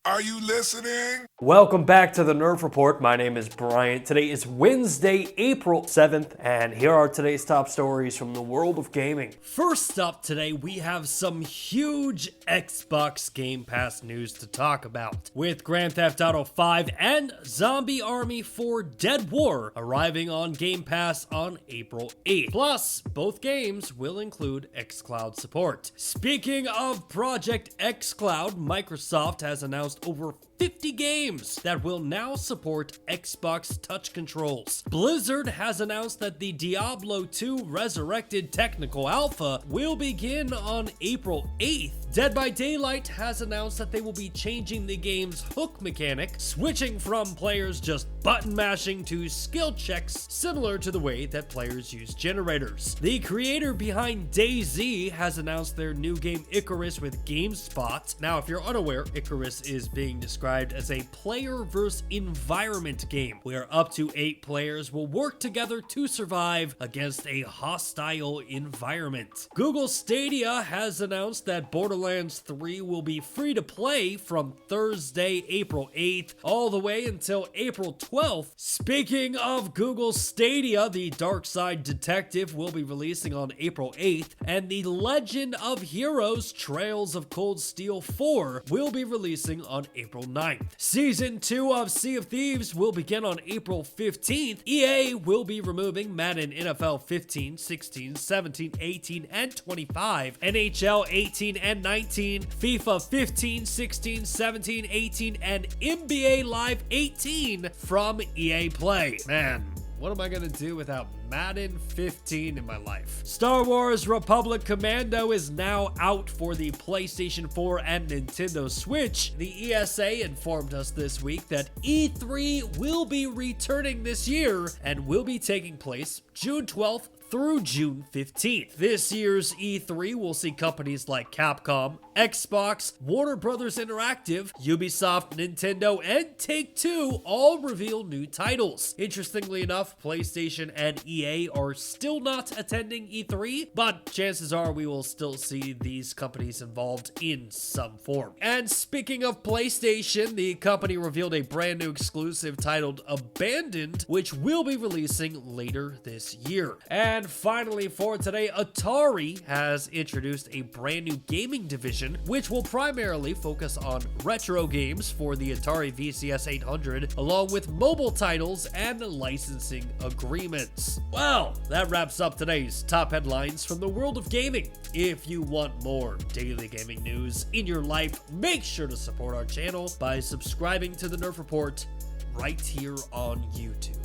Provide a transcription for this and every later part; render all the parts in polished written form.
Are you listening? Welcome back to the Nerf Report. My name is Bryant. Today is Wednesday, April 7th, and here are today's top stories from the world of gaming. First up today, we have some huge Xbox Game Pass news to talk about, with Grand Theft Auto 5 and Zombie Army 4 Dead War arriving on Game Pass on April 8th. Plus, both games will include xCloud support. Speaking of Project xCloud, Microsoft has announced over 50 games that will now support Xbox touch controls. Blizzard has announced that the Diablo 2 Resurrected technical alpha will begin on April 8th. Dead by Daylight has announced that they will be changing the game's hook mechanic, switching from players just button mashing to skill checks, similar to the way that players use generators. The creator behind DayZ has announced their new game Icarus with Gamespot. Now, if you're unaware, Icarus is being described as a player versus environment game, where up to 8 players will work together to survive against a hostile environment. Google Stadia has announced that Borderlands 3 will be free to play from Thursday, April 8th, all the way until April 12th. Speaking of Google Stadia, the Darkside Detective will be releasing on April 8th, and the Legend of Heroes Trails of Cold Steel 4 will be releasing on April 9th. Season 2 of Sea of Thieves will begin on April 15th. EA will be removing Madden NFL 15, 16, 17, 18, and 25, NHL 18 and 19, FIFA 15, 16, 17, 18, and NBA Live 18 from EA Play. Man, what am I gonna do without Madden 15 in my life? Star Wars Republic Commando is now out for the PlayStation 4 and Nintendo Switch. The ESA informed us this week that E3 will be returning this year and will be taking place June 12th through June 15th. This year's E3 will see companies like Capcom, Xbox, Warner Brothers Interactive, Ubisoft, Nintendo, and Take-Two all reveal new titles. Interestingly enough, PlayStation and EA are still not attending E3, but chances are we will still see these companies involved in some form. And speaking of PlayStation, the company revealed a brand new exclusive titled Abandoned, which will be releasing later this year. And finally for today, Atari has introduced a brand new gaming division, which will primarily focus on retro games for the Atari VCS 800, along with mobile titles and licensing agreements. Well, that wraps up today's top headlines from the world of gaming. If you want more daily gaming news in your life, make sure to support our channel by subscribing to the Nerf Report right here on YouTube.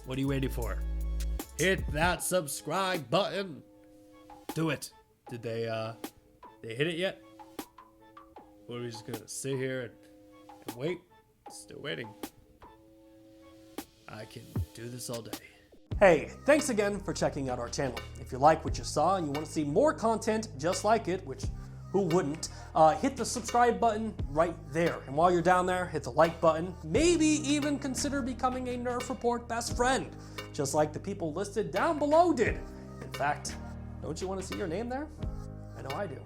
What are you waiting for? Hit that subscribe button. Do it. Did they hit it yet? Or are we just gonna sit here and wait? Still waiting. I can do this all day. Hey, thanks again for checking out our channel. If you like what you saw and you want to see more content just like it, which who wouldn't, hit the subscribe button right there. And while you're down there, hit the like button. Maybe even consider becoming a Nerf Report best friend, just like the people listed down below did. In fact, don't you want to see your name there? I know I do.